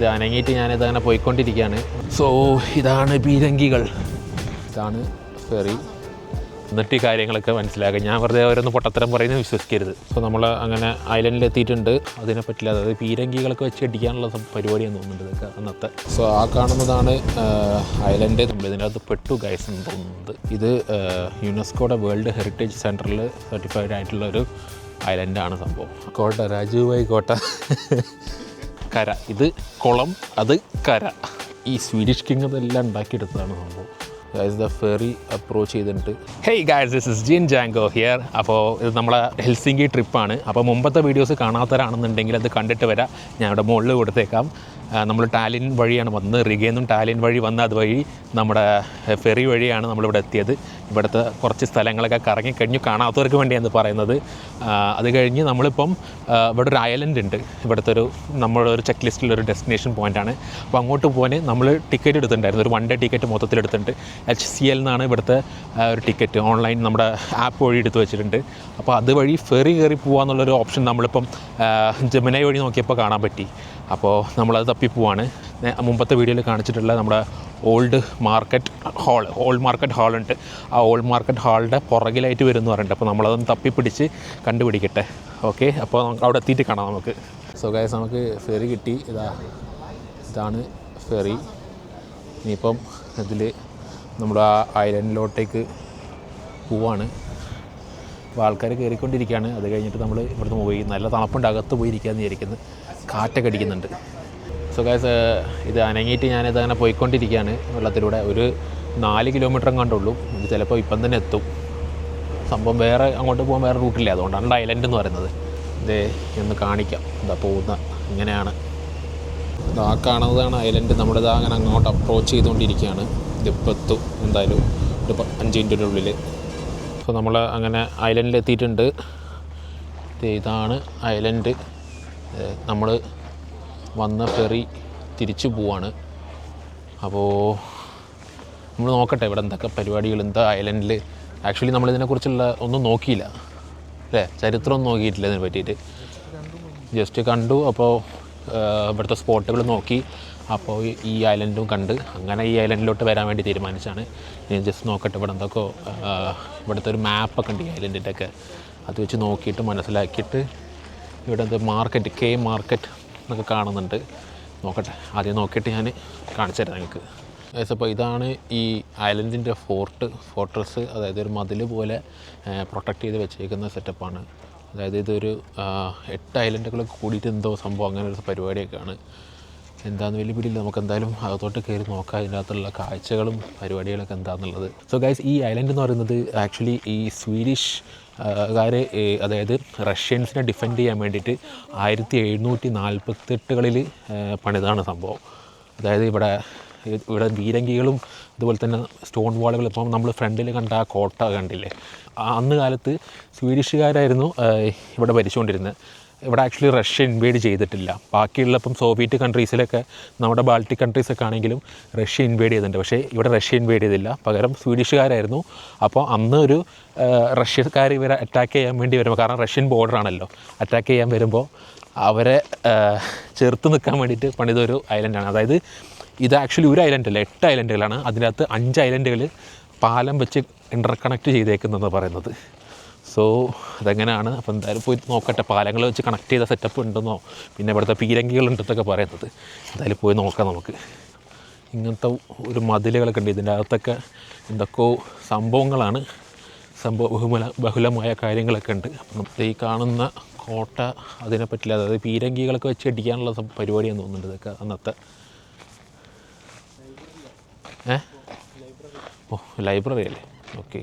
ഇത് അനങ്ങിയിട്ട് ഞാനിതങ്ങനെ പോയിക്കൊണ്ടിരിക്കുകയാണ്. സോ ഇതാണ് പീരങ്കികൾ, ഇതാണ് ഫെറി. എന്നിട്ട് ഈ കാര്യങ്ങളൊക്കെ മനസ്സിലാക്കുക. ഞാൻ വെറുതെ ഓരോന്ന് പൊട്ടത്തരം പറയുന്നത് വിശ്വസിക്കരുത്. സോ നമ്മൾ അങ്ങനെ ഐലൻഡിൽ എത്തിയിട്ടുണ്ട്. അതിനെ പറ്റില്ല, അതായത് പീരങ്കികളൊക്കെ വെച്ച് അടിക്കാനുള്ള പരിപാടിയാണ് തോന്നുന്നുണ്ട് ഇതൊക്കെ അന്നത്തെ. സോ ആ കാണുന്നതാണ് ഐലൻഡ്. നമ്മൾ ഇതിനകത്ത് പെട്ടു ഗൈസ് എന്ന് തോന്നുന്നത്. ഇത് യുനെസ്കോയുടെ വേൾഡ് ഹെറിറ്റേജ് സെൻറ്ററിൽ സർട്ടിഫൈഡ് ആയിട്ടുള്ളൊരു ഐലൻഡാണ് സംഭവം. കോട്ട, രാജുഭായ് കോട്ട. കര, ഇത് കുളം, അത് കര. ഈ സ്വീഡിഷ് കിങ് അതെല്ലാം ഉണ്ടാക്കിയെടുത്തതാണ് സംഭവം. ഗൈസ് ദ ഫെറി അപ്രോച്ച് ചെയ്തിട്ടുണ്ട്. Hey guys, this is Jin Jango here. അപ്പോൾ ഇത് നമ്മളെ ഹെൽസിങ്കി ട്രിപ്പാണ്. അപ്പോൾ മുമ്പത്തെ വീഡിയോസ് കാണാത്തവരാണെന്നുണ്ടെങ്കിൽ അത് കണ്ടിട്ട് വരാം. ഞാൻ ഇവിടെ മുകളിൽ കൊടുത്തേക്കാം. നമ്മൾ ടാലിൻ വഴിയാണ് വന്നത്. റിഗയിൽ നിന്നും ടാലിൻ വഴി വന്ന് അതുവഴി നമ്മുടെ ഫെറി വഴിയാണ് നമ്മളിവിടെ എത്തിയത്. ഇവിടുത്തെ കുറച്ച് സ്ഥലങ്ങളൊക്കെ കറങ്ങിക്കഴിഞ്ഞു. കാണാത്തവർക്ക് വേണ്ടിയാണ് പറയുന്നത്. അത് കഴിഞ്ഞ് നമ്മളിപ്പം ഇവിടെ ഒരു ഐലൻഡ് ഉണ്ട്. ഇവിടുത്തെ നമ്മുടെ ഒരു ചെക്ക് ലിസ്റ്റിലൊരു ഡെസ്റ്റിനേഷൻ പോയിൻ്റാണ്. അപ്പോൾ അങ്ങോട്ട് പോകാൻ നമ്മൾ ടിക്കറ്റ് എടുത്തിട്ടുണ്ടായിരുന്നു. ഒരു 1 ഡേ ടിക്കറ്റ് മൊത്തത്തിൽ എടുത്തിട്ടുണ്ട്. HCL എന്നാണ് ഇവിടുത്തെ ഒരു ടിക്കറ്റ്. ഓൺലൈൻ നമ്മുടെ ആപ്പ് വഴി എടുത്ത് വെച്ചിട്ടുണ്ട്. അപ്പോൾ അതുവഴി ഫെറി കയറി പോകാമെന്നുള്ളൊരു ഓപ്ഷൻ നമ്മളിപ്പം ജെമിനി വഴി നോക്കിയപ്പോൾ കാണാൻ പറ്റി. അപ്പോൾ നമ്മളത് തപ്പി പോവാണ്. മുമ്പത്തെ വീഡിയോയിൽ കാണിച്ചിട്ടുള്ള നമ്മുടെ ഓൾഡ് മാർക്കറ്റ് ഹാളുണ്ട്. ആ ഓൾഡ് മാർക്കറ്റ് ഹാളിൻ്റെ പുറകിലായിട്ട് വരും എന്ന് പറഞ്ഞിട്ട്. അപ്പോൾ നമ്മളതൊന്ന് തപ്പിപ്പിടിച്ച് കണ്ടുപിടിക്കട്ടെ. ഓക്കെ, അപ്പോൾ അവിടെ എത്തിയിട്ട് കാണാം നമുക്ക്. സോ ഗൈസ്, നമുക്ക് ഫെറി കിട്ടി. ഇതാണ് ഫെറി. ഇനിയിപ്പം ഇതിൽ നമ്മുടെ ആ ഐലൻഡിലോട്ടേക്ക് പോവാണ്. അപ്പോൾ ആൾക്കാർ കയറിക്കൊണ്ടിരിക്കുകയാണ്. അത് കഴിഞ്ഞിട്ട് നമ്മൾ ഇവിടുന്ന് പോയി നല്ല തണുപ്പുണ്ട്. അകത്ത് പോയിരിക്കുകയെന്ന് വിചാരിക്കുന്നത്. കാറ്റൊക്കെ അടിക്കുന്നുണ്ട്. സോ ഗൈസ്, ഇത് അനങ്ങിയിട്ട് ഞാനിതങ്ങനെ പോയിക്കൊണ്ടിരിക്കുകയാണ് വെള്ളത്തിലൂടെ. ഒരു 4 കിലോമീറ്റർ കണ്ടുള്ളൂ. ഇത് ചിലപ്പോൾ ഇപ്പം തന്നെ എത്തും. സംഭവം വേറെ അങ്ങോട്ട് പോകാൻ വേറെ റൂട്ടില്ല. അതുകൊണ്ടാണ് ഐലൻഡ് എന്ന് പറയുന്നത്. ഇത് ഒന്ന് കാണിക്കാം. ഇതാ പോകുന്ന ഇങ്ങനെയാണ്. ഇതാ കാണുന്നതാണ് ഐലൻഡ്. നമ്മളിതാ അങ്ങനെ അങ്ങോട്ട് അപ്രോച്ച് ചെയ്തുകൊണ്ടിരിക്കുകയാണ്. ഇതിപ്പോൾ എത്തും എന്തായാലും ഒരു 5 മിനിറ്റിൻ്റെ ഉള്ളിൽ. സോ നമ്മൾ അങ്ങനെ ഐലൻഡിൽ എത്തിയിട്ടുണ്ട്. ഇതാണ് ഐലൻഡ്. നമ്മൾ വന്ന ഫെറി തിരിച്ചു പോവാണ്. അപ്പോൾ നമ്മൾ നോക്കട്ടെ ഇവിടെ എന്തൊക്കെ പരിപാടികൾ, എന്താ ഐലൻഡിൽ. ആക്ച്വലി നമ്മളിതിനെക്കുറിച്ചുള്ള ഒന്നും നോക്കിയില്ല അല്ലേ, ചരിത്രമൊന്നും നോക്കിയിട്ടില്ല ഇതിനെ പറ്റിയിട്ട്. ജസ്റ്റ് കണ്ടു. അപ്പോൾ ഇവിടുത്തെ സ്പോട്ടുകൾ നോക്കി. അപ്പോൾ ഈ ഐലൻഡും കണ്ട് അങ്ങനെ ഈ ഐലൻഡിലോട്ട് വരാൻ വേണ്ടി തീരുമാനിച്ചാണ്. ഞാൻ ജസ്റ്റ് നോക്കട്ടെ ഇവിടെ എന്തൊക്കെ ഇവിടുത്തെ ഒരു മാപ്പൊക്കെ ഉണ്ട് ഈ ഐലൻഡിൻ്റെ ഒക്കെ. അത് വെച്ച് നോക്കിയിട്ട് മനസ്സിലാക്കിയിട്ട് ഇവിടെ മാർക്കറ്റ്, കെ മാർക്കറ്റ് എന്നൊക്കെ കാണുന്നുണ്ട്. നോക്കട്ടെ, ആദ്യം നോക്കിയിട്ട് ഞാൻ കാണിച്ചു തരാം നിങ്ങൾക്ക്. അപ്പോൾ ഇതാണ് ഈ ഐലൻഡിൻ്റെ ഫോർട്രസ്. അതായത് ഒരു മതിൽ പോലെ പ്രൊട്ടക്റ്റ് ചെയ്ത് വെച്ചേക്കുന്ന സെറ്റപ്പാണ്. അതായത് ഇതൊരു 8 ഐലൻഡുകൾ കൂടിയിട്ട് എന്തോ സംഭവം, അങ്ങനെ ഒരു പരിപാടിയൊക്കെയാണ്. എന്താണെന്ന് വലിയ പിടിയില്ല. നമുക്ക് എന്തായാലും അകത്തോട്ട് കയറി നോക്കാം ഇതിനകത്തുള്ള കാഴ്ചകളും പരിപാടികളൊക്കെ എന്താണെന്നുള്ളത്. സോ ഗൈസ്, ഈ ഐലൻഡ് എന്ന് പറയുന്നത് ആക്ച്വലി ഈ സ്വീഡിഷ് അതായത് റഷ്യൻസിനെ ഡിഫെൻഡ് ചെയ്യാൻ വേണ്ടിയിട്ട് 1748 പണിതാണ് സംഭവം. അതായത് ഇവിടെ പീരങ്കികളും അതുപോലെ തന്നെ സ്റ്റോൺ വാളുകൾ. ഇപ്പം നമ്മൾ ഫ്രണ്ടിൽ കണ്ട ആ കോട്ട കണ്ടില്ലേ, അന്ന് കാലത്ത് സ്വീഡിഷുകാരായിരുന്നു ഇവിടെ ഭരിച്ചുകൊണ്ടിരുന്നത്. ഇവിടെ ആക്ച്വലി റഷ്യ ഇൻവേഡ് ചെയ്തിട്ടില്ല. ബാക്കിയുള്ള ഇപ്പം സോവിയറ്റ് കൺട്രീസിലൊക്കെ നമ്മുടെ ബാൾട്ടിക് കൺട്രീസൊക്കെ ആണെങ്കിലും റഷ്യ ഇൻവേഡ് ചെയ്തിട്ടുണ്ട്. പക്ഷേ ഇവിടെ റഷ്യ ഇൻവേഡ് ചെയ്തില്ല, പകരം സ്വീഡിഷുകാരായിരുന്നു. അപ്പോൾ അന്ന് ഒരു റഷ്യക്കാർ ഇവരെ അറ്റാക്ക് ചെയ്യാൻ വേണ്ടി വരുമ്പോൾ, കാരണം റഷ്യൻ ബോർഡറാണല്ലോ, അറ്റാക്ക് ചെയ്യാൻ വരുമ്പോൾ അവരെ ചെറുത്ത് നിൽക്കാൻ വേണ്ടിയിട്ട് പണിതൊരു ഐലൻഡാണ്. അതായത് ഇത് ആക്ച്വലി ഒരു ഐലൻഡല്ല, 8 ഐലൻഡുകളാണ്. അതിനകത്ത് 5 ഐലൻഡുകൾ പാലം വെച്ച് ഇൻ്റർകണക്ട് ചെയ്തേക്കുന്നതെന്ന് പറയുന്നത്. സോ അതെങ്ങനെയാണ്. അപ്പോൾ എന്തായാലും പോയി നോക്കട്ടെ. പാലങ്ങൾ വെച്ച് കണക്ട് ചെയ്ത സെറ്റപ്പ് ഉണ്ടെന്നോ പിന്നെ ഇവിടുത്തെ പീരങ്കികളുണ്ടെന്നൊക്കെ പറയുന്നത്. എന്തായാലും പോയി നോക്കാം നമുക്ക്. ഇങ്ങനത്തെ ഒരു മതിലുകളൊക്കെ ഉണ്ട്. ഇതിൻ്റെ അകത്തൊക്കെ എന്തൊക്കെയോ സംഭവങ്ങളാണ്, ബഹുലമായ കാര്യങ്ങളൊക്കെ ഉണ്ട്. അപ്പം ഈ കാണുന്ന കോട്ട അതിനെ പറ്റില്ല. അതായത് പീരങ്കികളൊക്കെ വെച്ച് അടിക്കാനുള്ള പരിപാടിയാണെന്ന് തോന്നുന്നുണ്ട് ഇതൊക്കെ അന്നത്തെ. ലൈബ്രറി അല്ലേ? ഓക്കെ.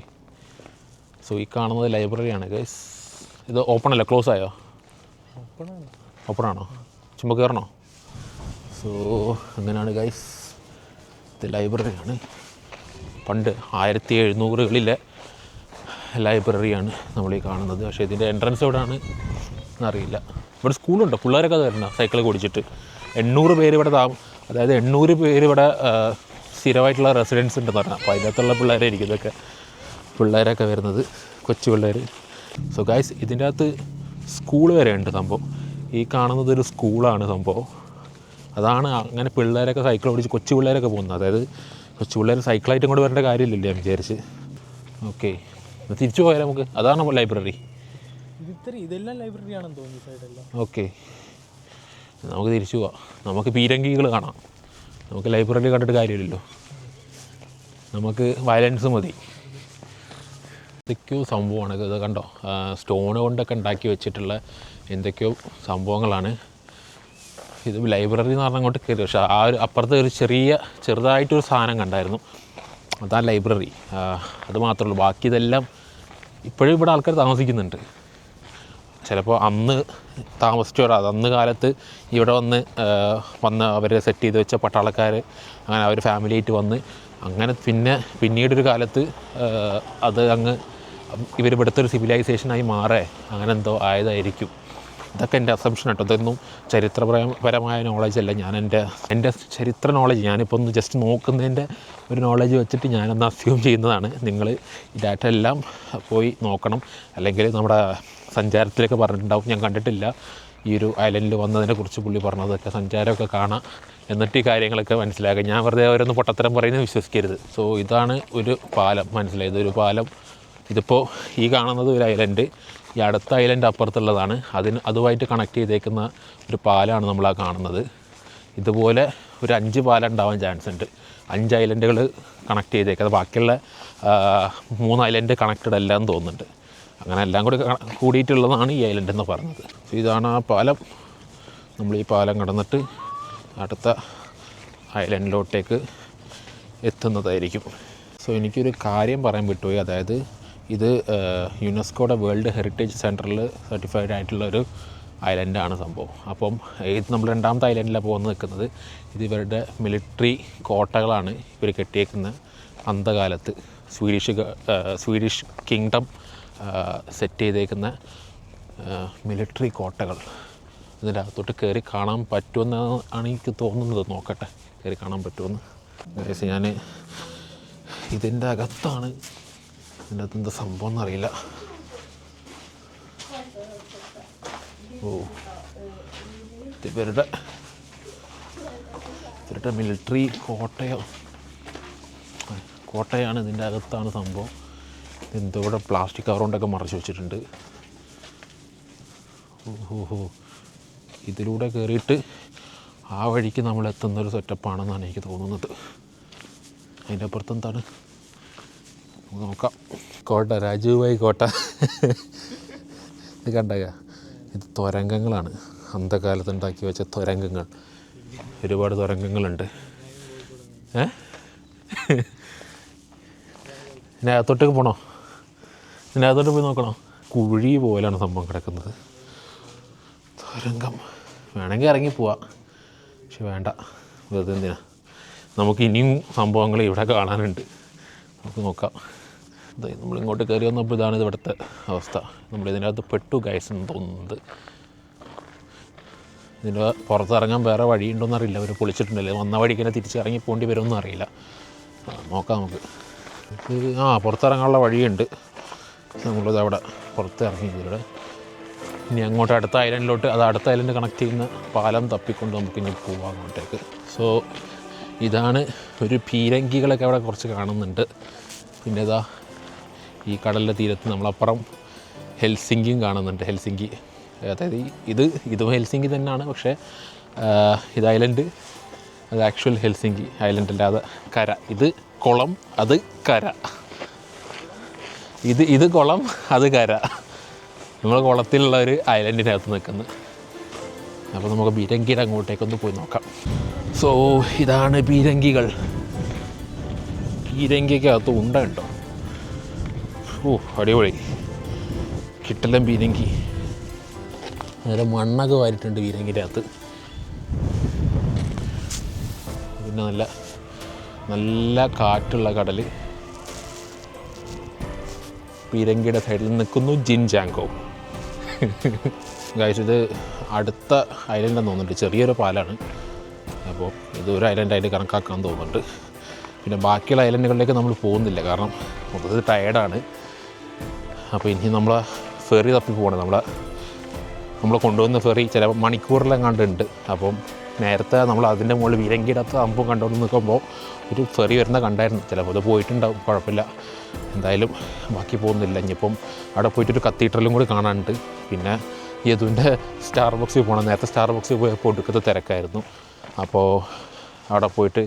സോ ഈ കാണുന്നത് ലൈബ്രറിയാണ് ഗൈസ്. ഇത് ഓപ്പൺ അല്ല, ക്ലോസ് ആയോ? ഓപ്പണാണോ? ചുമ്മാ കയറണോ? സോ അങ്ങനെയാണ് ഗൈസ്. ഇത് ലൈബ്രറിയാണ്. പണ്ട് 1700കളിലെ ലൈബ്രറിയാണ് നമ്മളീ കാണുന്നത്. പക്ഷേ ഇതിൻ്റെ എൻട്രൻസ് എവിടെയാണ് എന്നറിയില്ല. ഇവിടെ സ്കൂളുണ്ട്, പിള്ളേരൊക്കെ അത് വരണം സൈക്കിളൊക്കെ ഓടിച്ചിട്ട്. 800 പേര് ഇവിടെ അതായത് 800 പേര് ഇവിടെ സ്ഥിരമായിട്ടുള്ള റെസിഡൻസ് ഉണ്ടെന്ന് പറഞ്ഞാൽ. അപ്പോൾ അതിനകത്തുള്ള പിള്ളേരായിരിക്കും ഇതൊക്കെ, പിള്ളേരൊക്കെ വരുന്നത്, കൊച്ചു പിള്ളേർ. സോ ഗൈസ്, ഇതിൻ്റെ അകത്ത് സ്കൂൾ വരെ ഉണ്ട് സംഭവം. ഈ കാണുന്നത് ഒരു സ്കൂളാണ് സംഭവം. അതാണ് അങ്ങനെ പിള്ളേരൊക്കെ സൈക്കിൾ ഓടിച്ച് കൊച്ചു പിള്ളേരൊക്കെ പോകുന്നത്. അതായത് കൊച്ചു പിള്ളേർ സൈക്കിളായിട്ടും കൊണ്ട് വരേണ്ട കാര്യമില്ലല്ലോ ഞാൻ വിചാരിച്ച്. ഓക്കെ, തിരിച്ചു പോയാൽ നമുക്ക് അതാണ് ലൈബ്രറി. ഇതെല്ലാം ലൈബ്രറിയാണെന്ന് തോന്നുന്നു സൈഡെല്ലാം. ഓക്കെ, നമുക്ക് തിരിച്ചു പോവാം. നമുക്ക് പീരങ്കികൾ കാണാം. നമുക്ക് ലൈബ്രറി കണ്ടിട്ട് കാര്യമില്ലല്ലോ, നമുക്ക് വയലൻസ് മതി. എന്തൊക്കെയോ സംഭവമാണ് ഇത് കണ്ടോ, സ്റ്റോൺ കൊണ്ടൊക്കെ ഉണ്ടാക്കി വെച്ചിട്ടുള്ള എന്തൊക്കെയോ സംഭവങ്ങളാണ്. ഇത് ലൈബ്രറി എന്ന് പറഞ്ഞാൽ അങ്ങോട്ട് കയറി. പക്ഷേ ആ ഒരു അപ്പുറത്ത് ഒരു ചെറുതായിട്ടൊരു സാധനം കണ്ടായിരുന്നു, അതാണ് ലൈബ്രറി. അത് മാത്രമേ ഉള്ളൂ. ബാക്കി ഇതെല്ലാം ഇപ്പോഴും ഇവിടെ ആൾക്കാർ താമസിക്കുന്നുണ്ട്. ചിലപ്പോൾ അന്ന് താമസിച്ചവർ അന്ന് കാലത്ത് ഇവിടെ വന്ന് അവരെ സെറ്റ് ചെയ്ത് വെച്ച പട്ടാളക്കാർ അങ്ങനെ അവർ ഫാമിലിയായിട്ട് വന്ന് അങ്ങനെ പിന്നീടൊരു കാലത്ത് അത് അങ്ങ് ഇവിടുത്തെ ഒരു സിവിലൈസേഷനായി മാറേ അങ്ങനെ എന്തോ ആയതായിരിക്കും. ഇതൊക്കെ എൻ്റെ അസംഷൻ കേട്ടോ. ഇതൊന്നും ചരിത്രപരമായ നോളജല്ല. ഞാൻ എൻ്റെ ചരിത്ര നോളജ് ഞാനിപ്പോൾ ഒന്ന് ജസ്റ്റ് നോക്കുന്നതിൻ്റെ ഒരു നോളജ് വെച്ചിട്ട് ഞാനൊന്ന് അസ്യൂം ചെയ്യുന്നതാണ്. നിങ്ങൾ ഈ ഡാറ്റ എല്ലാം പോയി നോക്കണം. അല്ലെങ്കിൽ നമ്മുടെ സഞ്ചാരത്തിലൊക്കെ പറഞ്ഞിട്ടുണ്ടാവും, ഞാൻ കണ്ടിട്ടില്ല. ഈ ഒരു ഐലൻഡിൽ വന്നതിനെക്കുറിച്ച് പുള്ളി പറഞ്ഞതൊക്കെ സഞ്ചാരമൊക്കെ കാണാം, എന്നിട്ട് ഈ കാര്യങ്ങളൊക്കെ മനസ്സിലാക്കുക. ഞാൻ വെറുതെ ഓരോന്ന് പൊട്ടത്തരം പറയുന്നത് വിശ്വസിക്കരുത്. സോ ഇതാണ് ഒരു പാലം, മനസ്സിലായത്? ഒരു പാലം. ഇതിപ്പോൾ ഈ കാണുന്നത് ഒരു ഐലൻഡ്, ഈ അടുത്ത ഐലൻഡ് അപ്പുറത്തുള്ളതാണ്. അതുമായിട്ട് കണക്ട് ചെയ്തേക്കുന്ന ഒരു പാലമാണ് നമ്മളാ കാണുന്നത്. ഇതുപോലെ ഒരു 5 പാലം ഉണ്ടാവാൻ ചാൻസ് ഉണ്ട്. 5 ഐലൻഡുകൾ കണക്ട് ചെയ്തേക്കുന്നത്. ബാക്കിയുള്ള 3 ഐലൻഡ് കണക്റ്റഡ് അല്ല എന്ന് തോന്നുന്നുണ്ട്. അങ്ങനെ എല്ലാം കൂടി കൂടിയിട്ടുള്ളതാണ് ഈ ഐലൻഡ് എന്ന് പറയുന്നത്. ഇതാണ് ആ പാലം. നമ്മൾ ഈ പാലം കടന്നിട്ട് അടുത്ത ഐലൻഡിലോട്ടേക്ക് എത്തുന്നതായിരിക്കും. സോ എനിക്കൊരു കാര്യം പറയാൻ വിട്ടുപോയി. അതായത് ഇത് യുനെസ്കോയുടെ വേൾഡ് ഹെറിറ്റേജ് സെൻറ്ററിൽ സർട്ടിഫൈഡ് ആയിട്ടുള്ളൊരു ഐലൻഡാണ് സംഭവം. അപ്പം ഇത് നമ്മൾ 2ാമത്തെ ഐലൻഡിലാണ് നിൽക്കുന്നത്. ഇത് ഇവരുടെ മിലിറ്ററി കോട്ടകളാണ് ഇവർ കെട്ടിയേക്കുന്ന അന്ധകാലത്ത്. സ്വീഡിഷ് കിങ്ഡം സെറ്റ് ചെയ്തേക്കുന്ന മിലിറ്ററി കോട്ടകൾ. ഇതിൻ്റെ അകത്തോട്ട് കയറി കാണാൻ പറ്റുമെന്നാണ് എനിക്ക് തോന്നുന്നത്. നോക്കട്ടെ, കയറി കാണാൻ പറ്റുമെന്ന്. ഞാൻ ഇതിൻ്റെ അകത്താണ്. ഇതിൻ്റെ അകത്ത് എന്താ സംഭവം എന്നറിയില്ല. ഓ, ഇവരുടെ മിലിറ്ററി കോട്ടയാണ്. ഇതിൻ്റെ അകത്താണ് സംഭവം. എന്തോ ഇവിടെ പ്ലാസ്റ്റിക് കവർ കൊണ്ടൊക്കെ മറച്ചു വെച്ചിട്ടുണ്ട്. ഓഹോ, ഇതിലൂടെ കയറിയിട്ട് ആ വഴിക്ക് നമ്മൾ എത്തുന്നൊരു സെറ്റപ്പാണെന്നാണ് എനിക്ക് തോന്നുന്നത്. അതിൻ്റെ അപ്പുറത്ത് എന്താണ് നോക്കാം. കോട്ട, രാജീവ്ഭായ് കോട്ട. ഇത് കണ്ടക, ഇത് തുരങ്കങ്ങളാണ്. അന്ധകാലത്ത് ഉണ്ടാക്കി വെച്ച തുരങ്കങ്ങൾ. ഒരുപാട് തുരങ്കങ്ങളുണ്ട്. ഇതിൻ്റെ അകത്തോട്ടേക്ക് പോകണോ? ഇതിൻ്റെ അകത്തോട്ട് പോയി നോക്കണോ? കുഴി പോലെയാണ് സംഭവം കിടക്കുന്നത്. തുരങ്കം. വേണമെങ്കിൽ ഇറങ്ങിപ്പോവാം, പക്ഷെ വേണ്ട, വെറുതെ എന്തിനാ. നമുക്ക് ഇനിയും സംഭവങ്ങൾ ഇവിടെ കാണാനുണ്ട്. നമുക്ക് നോക്കാം. നമ്മളിങ്ങോട്ട് കയറി വന്നപ്പോൾ ഇതാണ് ഇവിടുത്തെ അവസ്ഥ. നമ്മളിതിനകത്ത് പെട്ടു ഗൈസ് എന്ന് തോന്നുന്നത്. ഇതിൻ്റെ പുറത്തിറങ്ങാൻ വേറെ വഴിയുണ്ടോയെന്നറിയില്ല. അവർ പൊളിച്ചിട്ടുണ്ടല്ലേ, വന്ന വഴിക്ക് തന്നെ തിരിച്ചിറങ്ങി പോകേണ്ടി വരുമെന്നും അറിയില്ല. നോക്കാം നമുക്ക്. പുറത്തിറങ്ങാനുള്ള വഴിയുണ്ട്. നമ്മളിത് അവിടെ പുറത്ത് ഇറങ്ങിയതിലൂടെ ഇനി അങ്ങോട്ട് അടുത്ത ഐലൻഡിലോട്ട്, അത് അടുത്ത ഐലൻഡ് കണക്ട് ചെയ്യുന്ന പാലം തപ്പിക്കൊണ്ട് നമുക്ക് ഇനി പോവാം അങ്ങോട്ടേക്ക്. സോ ഇതാണ് ഒരു പീരങ്കികളൊക്കെ അവിടെ കുറച്ച് കാണുന്നുണ്ട്. പിന്നെ ഇതാ ഈ കടലിൻ്റെ തീരത്ത് നമ്മളപ്പുറം ഹെൽസിങ്കിയും കാണുന്നുണ്ട്. ഹെൽസിങ്കി, അതായത് ഇതും ഹെൽസിങ്കി തന്നെയാണ്, പക്ഷേ ഇത് ഐലൻഡ്, അത് ആക്ച്വൽ ഹെൽസിങ്കി ഐലൻഡ് അല്ലാതെ കര. ഇത് കുളം, അത് കര. ഇത് കുളം, അത് കര. നമ്മൾ കുളത്തിലുള്ള ഒരു ഐലൻഡിനകത്ത് നിൽക്കുന്നത്. അപ്പോൾ നമുക്ക് പീരങ്കിയുടെ അങ്ങോട്ടേക്കൊന്ന് പോയി നോക്കാം. സോ ഇതാണ് പീരങ്കികൾ. പീരങ്കിക്കകത്ത് ഉണ്ട ഉണ്ടോ? ഓ, അടിപൊളി കിട്ടലും പീരങ്കി. അതിൽ മണ്ണൊക്കെ വാരിയിട്ടുണ്ട് പീരങ്കിൻ്റെ അകത്ത്. പിന്നെ നല്ല കാറ്റുള്ള കടൽ. പീരങ്കിയുടെ സൈഡിൽ നിൽക്കുന്നു ജിൻജാങ്കോ. ഗൈസ്, ഇത് അടുത്ത ഐലൻഡെന്ന് തോന്നുന്നുണ്ട്. ചെറിയൊരു പാലാണ്. അപ്പോൾ ഇത് ഒരു ഐലൻഡായിട്ട് കണക്കാക്കാൻ തോന്നുന്നുണ്ട്. പിന്നെ ബാക്കിയുള്ള ഐലൻഡുകളിലേക്ക് നമ്മൾ പോകുന്നില്ല, കാരണം മൊത്തത്തിൽ ടയേർഡാണ്. അപ്പോൾ ഇനി നമ്മൾ ഫെറി തപ്പി പോകണം. നമ്മളെ കൊണ്ടുവന്ന ഫെറി ചില മണിക്കൂറിലെങ്ങാണ്ട് ഉണ്ട്. അപ്പം നേരത്തെ നമ്മൾ അതിൻ്റെ മുകളിൽ വീരങ്കിടത്ത് സംഭവം കണ്ടുകൊണ്ട് നിൽക്കുമ്പോൾ ഒരു ഫെറി വരുന്ന കണ്ടായിരുന്നു. ചിലപ്പോൾ അത് പോയിട്ടുണ്ടാവും, കുഴപ്പമില്ല. എന്തായാലും ബാക്കി പോകുന്നില്ല. ഇനിയിപ്പം അവിടെ പോയിട്ടൊരു കത്തീഡ്രലും കൂടി കാണാനുണ്ട്. പിന്നെ യദുവിൻ്റെ സ്റ്റാർബക്സിൽ പോകണം. നേരത്തെ സ്റ്റാർബക്സിൽ പോയപ്പോൾ ഒടുക്കത്തെ തിരക്കായിരുന്നു. അപ്പോൾ അവിടെ പോയിട്ട്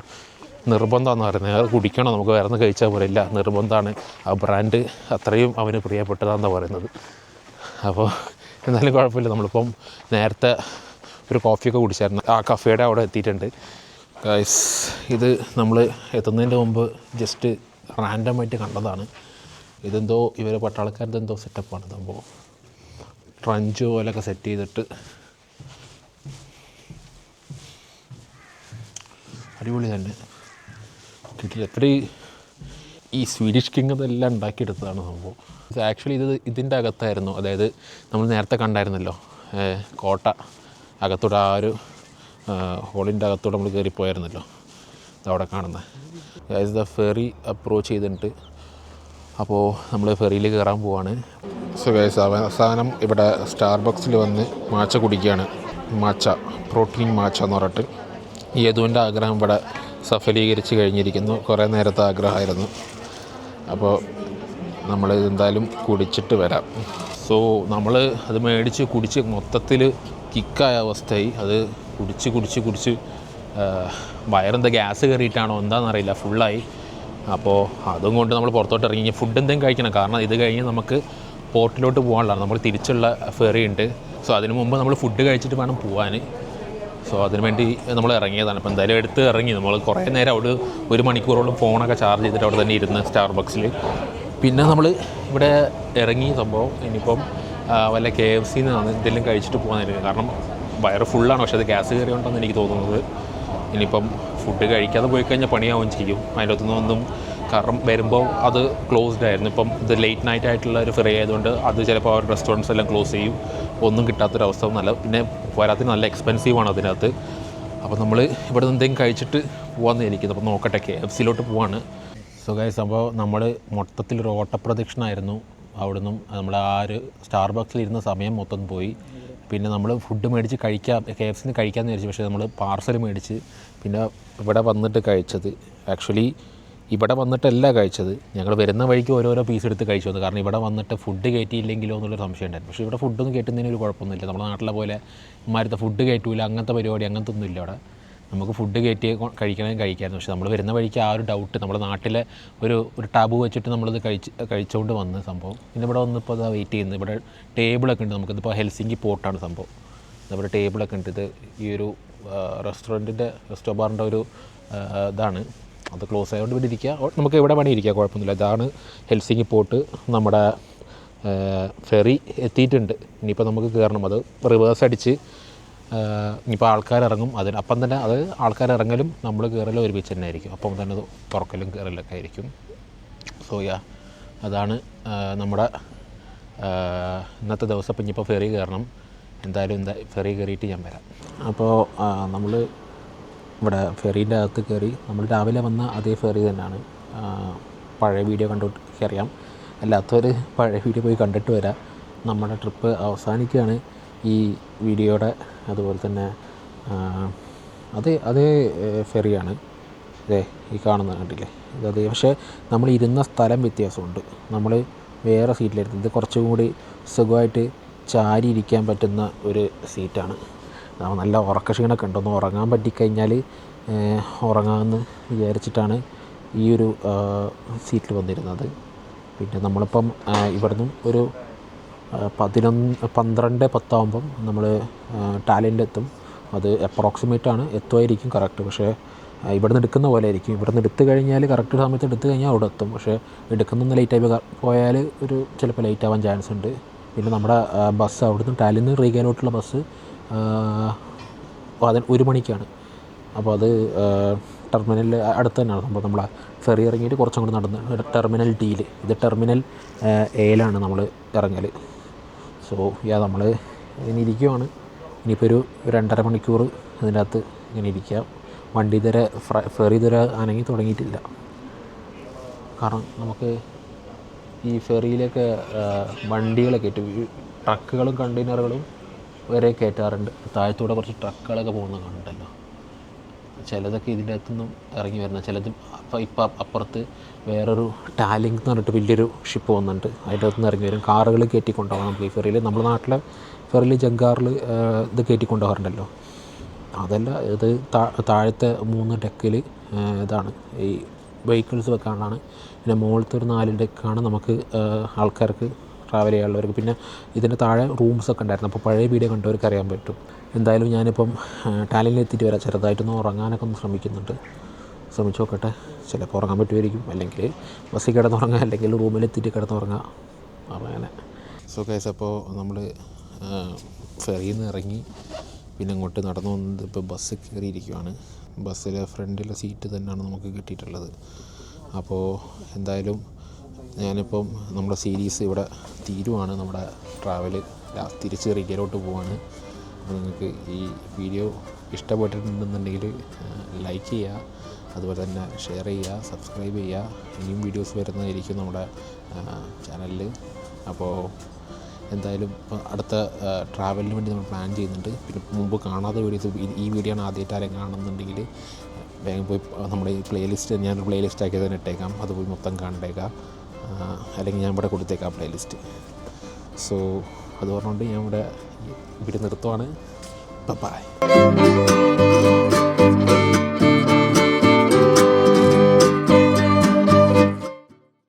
നിർബന്ധമാണെന്ന് പറയുന്നത്, അത് കുടിക്കണം, നമുക്ക് വേറെ ഒന്നും കഴിച്ചാൽ പോലില്ല, നിർബന്ധമാണ്. ആ ബ്രാൻഡ് അത്രയും അവന് പ്രിയപ്പെട്ടതാണെന്ന് പറയുന്നത്. അപ്പോൾ എന്നാലും കുഴപ്പമില്ല. നമ്മളിപ്പം നേരത്തെ ഒരു കോഫിയൊക്കെ കുടിച്ചായിരുന്നു. ആ കഫേയുടെ അവിടെ എത്തിയിട്ടുണ്ട് ഗൈസ്. ഇത് നമ്മൾ എത്തുന്നതിൻ്റെ മുമ്പ് ജസ്റ്റ് റാൻഡമായിട്ട് കണ്ടതാണ്. ഇതെന്തോ ഇവരെ പട്ടാളക്കാരുടെ എന്തോ സെറ്റപ്പാണ്. സംഭവം ട്രഞ്ച് പോലെയൊക്കെ സെറ്റ് ചെയ്തിട്ട് അടിപൊളി തന്നെ കിട്ടില്ല. എത്ര ഈ സ്വീഡിഷ് കിങ് അതെല്ലാം ഉണ്ടാക്കിയെടുത്തതാണ് സംഭവം. ആക്ച്വലി ഇതിൻ്റെ അകത്തായിരുന്നു, അതായത് നമ്മൾ നേരത്തെ കണ്ടായിരുന്നല്ലോ കോട്ട, അകത്തൂടെ ആ ഒരു ഹോളിൻ്റെ അകത്തൂടെ നമ്മൾ കയറിപ്പോയായിരുന്നല്ലോ, അവിടെ കാണുന്നത്. ഫെറി അപ്രോച്ച് ചെയ്തിട്ടുണ്ട്. അപ്പോൾ നമ്മൾ ഫെറിയിൽ കയറാൻ പോവാണ്. സോ ഗൈസ്, അവസാനം ഇവിടെ സ്റ്റാർബക്സിൽ വന്ന് മാച്ച കുടിക്കുകയാണ്. മാച്ച, പ്രോട്ടീൻ മാച്ച എന്ന് പറഞ്ഞിട്ട്. യദുവിൻ്റെ ആഗ്രഹം ഇവിടെ സഫലീകരിച്ച് കഴിഞ്ഞിരിക്കുന്നു. കുറേ നേരത്തെ ആഗ്രഹമായിരുന്നു. അപ്പോൾ നമ്മൾ എന്തായാലും കുടിച്ചിട്ട് വരാം. സോ നമ്മൾ അത് മേടിച്ച് കുടിച്ച് മൊത്തത്തിൽ കിക്കായ അവസ്ഥയായി. അത് കുടിച്ച് വയറെന്താ ഗ്യാസ് കയറിയിട്ടാണോ എന്താണെന്നറിയില്ല, ഫുള്ളായി. അപ്പോൾ അതും കൊണ്ട് നമ്മൾ പുറത്തോട്ട് ഇറങ്ങി ഫുഡ് എന്തെങ്കിലും കഴിക്കണം. കാരണം ഇത് കഴിഞ്ഞ് നമുക്ക് പോർട്ടിലോട്ട് പോകാനുള്ളതാണ്. നമ്മൾ തിരിച്ചുള്ള ഫെറി ഉണ്ട്. സോ അതിന് മുമ്പ് നമ്മൾ ഫുഡ് കഴിച്ചിട്ട് വേണം പോകാൻ. സോ അതിന് വേണ്ടി നമ്മൾ ഇറങ്ങിയതാണ്. അപ്പോൾ എന്തായാലും എടുത്ത് ഇറങ്ങി. നമ്മൾ കുറേ നേരം അവിടെ 1 മണിക്കൂറോളം ഫോണൊക്കെ ചാർജ് ചെയ്തിട്ട് അവിടെ തന്നെ ഇരുന്ന് സ്റ്റാർബക്സിൽ. പിന്നെ നമ്മൾ ഇവിടെ ഇറങ്ങി സംഭവം. ഇനിയിപ്പം വല്ല KFC എന്തെങ്കിലും കഴിച്ചിട്ട് പോകാനായിരിക്കും. കാരണം വയറ് ഫുള്ളാണ്, പക്ഷേ അത് ഗ്യാസ് കയറിയുണ്ടെന്ന് എനിക്ക് തോന്നുന്നത്. ഇനിയിപ്പം ഫുഡ് കഴിക്കാതെ പോയി കഴിഞ്ഞാൽ പണിയാവുകയും ചെയ്യും അതിൻ്റെ അകത്തുനിന്നൊന്നും. കാരണം വരുമ്പോൾ അത് ക്ലോസ്ഡ് ആയിരുന്നു. ഇപ്പം ഇത് ലേറ്റ് നൈറ്റ് ആയിട്ടുള്ള ഒരു ഫെറി ആയതുകൊണ്ട് അത് ചിലപ്പോൾ അവർ റെസ്റ്റോറൻറ്റ്സ് എല്ലാം ക്ലോസ് ചെയ്യും. ഒന്നും കിട്ടാത്തൊരവസ്ഥ. പിന്നെ പോരാത്തിന് നല്ല എക്സ്പെൻസീവാണ് അതിനകത്ത്. അപ്പോൾ നമ്മൾ ഇവിടെ നിന്ന് എന്തെങ്കിലും കഴിച്ചിട്ട് പോകാമെന്ന് ഇരിക്കുന്നത്. അപ്പോൾ നോക്കട്ടെ, KFCയിലോട്ട് പോവാണ്. സോ ഗൈസ്, അപ്പോൾ നമ്മൾ മൊത്തത്തിലൊരു ഓട്ടപ്രദക്ഷിണമായിരുന്നു. അവിടുന്ന് നമ്മൾ ആ ഒരു സ്റ്റാർബക്സിലിരുന്ന സമയം മൊത്തം പോയി. പിന്നെ നമ്മൾ ഫുഡ് മേടിച്ച് KFCന്ന് കഴിക്കാമെന്ന് വിചാരിച്ചു. പക്ഷേ നമ്മൾ പാർസൽ മേടിച്ച് പിന്നെ ഇവിടെ വന്നിട്ട് കഴിച്ചത്. ആക്ച്വലി ഇവിടെ വന്നിട്ടല്ല കഴിച്ചത്, ഞങ്ങൾ വരുന്ന വഴിക്ക് ഓരോരോ പീസ് എടുത്ത് കഴിച്ചു വന്നു. കാരണം ഇവിടെ വന്നിട്ട് ഫുഡ് കയറ്റിയില്ലെങ്കിലോ എന്നുള്ളൊരു സംശയം ഉണ്ടായിരുന്നു. പക്ഷേ ഇവിടെ ഫുഡൊന്നും കയറ്റുന്നതിന് ഒരു കുഴപ്പമൊന്നുമില്ല. നമ്മുടെ നാട്ടിലെ പോലെ ഇമാരത്തെ ഫുഡ് കയറ്റൂല, അങ്ങനത്തെ പരിപാടി അങ്ങനത്തെ ഒന്നും ഇല്ല ഇവിടെ. നമുക്ക് ഫുഡ് കയറ്റി കഴിക്കാമായിരുന്നു. പക്ഷേ നമ്മൾ വരുന്ന വഴിക്ക് ആ ഒരു ഡൗട്ട്, നമ്മുടെ നാട്ടിലെ ഒരു ടാബു വെച്ചിട്ട് നമ്മളിത് കഴിച്ചുകൊണ്ട് വന്ന് സംഭവം. പിന്നെ ഇവിടെ വന്നിപ്പോൾ അത് വെയിറ്റ് ചെയ്യുന്നത്. ഇവിടെ ടേബിളൊക്കെ ഉണ്ട്. നമുക്കിതിപ്പോൾ ഹെൽസിങ്കി പോർട്ടാണ് സംഭവം. ഇവിടെ ടേബിളൊക്കെ ഉണ്ട്. ഇത് ഈ ഒരു റെസ്റ്റോ ബാറിൻ്റെ ഒരു ഇതാണ്. അത് ക്ലോസ് ആയതുകൊണ്ട് ഇവിടെ ഇരിക്കുക. നമുക്ക് എവിടെ വേണേൽ ഇരിക്കുക, കുഴപ്പമൊന്നുമില്ല. ഇതാണ് ഹെൽസിങ്കി പോർട്ട്. നമ്മുടെ ഫെറി എത്തിയിട്ടുണ്ട്. ഇനിയിപ്പോൾ നമുക്ക് കയറണം. അത് റിവേഴ്സ് അടിച്ച് ഇനിയിപ്പോൾ ആൾക്കാരിറങ്ങും. അപ്പം തന്നെ അത് ആൾക്കാരിറങ്ങലും നമ്മൾ കയറലും ഒരുമിച്ച് തന്നെ ആയിരിക്കും. അപ്പം തന്നെ അത് തുറക്കലും കയറലൊക്കെ ആയിരിക്കും. സോ അതാണ് നമ്മുടെ ഇന്നത്തെ ദിവസം. ഇപ്പം ഇനിയിപ്പോൾ ഫെറി കയറണം. എന്തായാലും ഫെറി കയറിയിട്ട് ഞാൻ വരാം. അപ്പോൾ നമ്മൾ ഇവിടെ ഫെറീൻ്റെ അകത്ത് കയറി. നമ്മൾ രാവിലെ വന്ന അതേ ഫെറി തന്നെയാണ്. പഴയ വീഡിയോ കണ്ടിട്ട് അറിയാം. അല്ലാത്തവർ പഴയ വീഡിയോ പോയി കണ്ടിട്ട് വരാം. നമ്മുടെ ട്രിപ്പ് അവസാനിക്കുകയാണ് ഈ വീഡിയോയുടെ. അതുപോലെ തന്നെ അതേ ഫെറിയാണ്. ഈ കാണുന്ന കണ്ടില്ലേ, ഇതേ. പക്ഷേ നമ്മൾ ഇരുന്ന സ്ഥലം വ്യത്യാസമുണ്ട്. നമ്മൾ വേറെ സീറ്റിലായിരുന്നു. ഇത് കുറച്ചും കൂടി സുഖമായിട്ട് ചാരി ഇരിക്കാൻ പറ്റുന്ന ഒരു സീറ്റാണ്. നല്ല ഉറക്കക്ഷീണമൊക്കെ ഉണ്ട്. ഒന്ന് ഉറങ്ങാൻ പറ്റിക്കഴിഞ്ഞാൽ ഉറങ്ങാമെന്ന് വിചാരിച്ചിട്ടാണ് ഈ ഒരു സീറ്റിൽ വന്നിരുന്നത്. പിന്നെ നമ്മളിപ്പം ഇവിടുന്ന് ഒരു 12:10 ആകുമ്പം നമ്മൾ ടാലിൻ്റെ എത്തും. അത് അപ്രോക്സിമേറ്റാണ്, എത്തുമായിരിക്കും കറക്റ്റ്. പക്ഷേ ഇവിടുന്ന് എടുക്കുന്ന പോലെ ആയിരിക്കും. ഇവിടുന്ന് എടുത്തു കഴിഞ്ഞാൽ കറക്റ്റ് സമയത്ത് എടുത്തു കഴിഞ്ഞാൽ അവിടെ എത്തും. പക്ഷേ എടുക്കുന്നൊന്ന് ലേറ്റായി പോയാൽ ചിലപ്പോൾ ലേറ്റ് ആവാൻ ചാൻസ് ഉണ്ട്. പിന്നെ നമ്മുടെ ബസ് അവിടുന്ന് ടാലിൽ നിന്ന് റീഗയിലോട്ടുള്ള ബസ് 1 മണിക്കാണ്. അപ്പോൾ അത് ടെർമിനലിൽ അടുത്ത് തന്നെയാണ് സംഭവം. നമ്മൾ ഫെറി ഇറങ്ങിയിട്ട് കുറച്ചും കൂടി നടന്ന് ടെർമിനൽ ഡിയിൽ, ഇത് ടെർമിനൽ എയിലാണ് നമ്മൾ ഇറങ്ങൽ. സോ നമ്മൾ ഇങ്ങനെ ഇരിക്കുവാണ്. ഇനിയിപ്പോൾ ഒരു 2.5 മണിക്കൂർ അതിൻ്റെ അകത്ത് ഇങ്ങനെ ഇരിക്കുക. വണ്ടി ഇതുവരെ ഫെറി ഇതുവരെ അനങ്ങി തുടങ്ങിയിട്ടില്ല. കാരണം നമുക്ക് ഈ ഫെറിയിലൊക്കെ വണ്ടികളൊക്കെ ട്രക്കുകളും കണ്ടെയ്നറുകളും വരെ കയറ്റാറുണ്ട്. താഴത്തൂടെ കുറച്ച് ട്രക്കുകളൊക്കെ പോകുന്നത് കണ്ടല്ലോ. ചിലതൊക്കെ ഇതിൻ്റെ അകത്തുനിന്നും ഇറങ്ങി വരുന്ന ചിലത് ഇപ്പം അപ്പുറത്ത് വേറൊരു ടാലിംഗ് എന്ന് പറഞ്ഞിട്ട് വലിയൊരു ഷിപ്പ് പോകുന്നുണ്ട്, അതിൻ്റെ അകത്തുനിന്ന് ഇറങ്ങി വരും. കാറുകൾ കയറ്റിക്കൊണ്ടുപോകാം നമുക്ക് ഈ ഫെറിയിൽ. നമ്മുടെ നാട്ടിലെ ഫെറിയിൽ ജങ്കാറിൽ ഇത് കയറ്റിക്കൊണ്ടുപോകാറുണ്ടല്ലോ, അതല്ല ഇത്. താഴത്തെ 3 ഡെക്കിൽ ഇതാണ് ഈ വെഹിക്കിൾസ് വെക്കാനാണ്. പിന്നെ മുകളിലത്തെ ഒരു 4 ഡെക്കാണ് നമുക്ക് ആൾക്കാർക്ക് ട്രാവൽ ചെയ്യാനുള്ളവർക്ക്. പിന്നെ ഇതിൻ്റെ താഴെ റൂംസൊക്കെ ഉണ്ടായിരുന്നു. അപ്പോൾ പഴയ വീഡിയോ കണ്ടവർക്ക് അറിയാൻ പറ്റും. എന്തായാലും ഞാനിപ്പം ടാലിനിൽ എത്തിയിട്ട് വരാം. ചെറുതായിട്ടൊന്ന് ഉറങ്ങാനൊക്കെ ഒന്ന് ശ്രമിക്കുന്നുണ്ട്. ശ്രമിച്ചു നോക്കട്ടെ, ചിലപ്പോൾ ഉറങ്ങാൻ പറ്റുമായിരിക്കും. അല്ലെങ്കിൽ ബസ്സിൽ കിടന്നുറങ്ങാം, അല്ലെങ്കിൽ റൂമിലെത്തിയിട്ട് കിടന്നുറങ്ങാം. അങ്ങനെ ഗൈസ്, അപ്പോൾ നമ്മൾ ഫെറിയിൽ നിന്ന് ഇറങ്ങി പിന്നെ അങ്ങോട്ട് നടന്നു വന്നത് ഇപ്പോൾ ബസ്സിൽ കയറിയിരിക്കുകയാണ്. ബസ്സിലെ ഫ്രണ്ടിലെ സീറ്റ് തന്നെയാണ് നമുക്ക് കിട്ടിയിട്ടുള്ളത്. അപ്പോൾ എന്തായാലും ഞാനിപ്പം നമ്മുടെ സീരീസ് ഇവിടെ തീരുവാണ്. നമ്മുടെ ട്രാവൽ തിരിച്ച് റിഗയിലോട്ട് പോവാണ്. അപ്പോൾ നിങ്ങൾക്ക് ഈ വീഡിയോ ഇഷ്ടപ്പെട്ടിട്ടുണ്ടെന്നുണ്ടെങ്കിൽ ലൈക്ക് ചെയ്യുക, അതുപോലെ തന്നെ ഷെയർ ചെയ്യുക, സബ്സ്ക്രൈബ് ചെയ്യുക. ഇനിയും വീഡിയോസ് വരുന്നതായിരിക്കും നമ്മുടെ ചാനലിൽ. അപ്പോൾ എന്തായാലും അടുത്ത ട്രാവലിന് വേണ്ടി നമ്മൾ പ്ലാൻ ചെയ്യുന്നുണ്ട്. പിന്നെ മുമ്പ് കാണാത്ത വീഡിയോസ്, ഈ വീഡിയോ ആണ് ആദ്യമായിട്ട് ആരെങ്കിലും കാണുന്നുണ്ടെങ്കിൽ വേഗം പോയി നമ്മുടെ ഈ പ്ലേലിസ്റ്റ്, ഞാനൊരു പ്ലേലിസ്റ്റ് ആക്കി തന്നെ ഇട്ടേക്കാം, അത് പോയി മൊത്തം കണ്ടേക്കാം. അല്ലെങ്കിൽ ഞാൻ ഇവിടെ കൊടുത്തേക്കാം പ്ലേലിസ്റ്റ്. സോ അത് പറഞ്ഞുകൊണ്ട് ഞാൻ ഇവിടെ വീഡിയോ നിർത്തുവാണ്. ബൈ.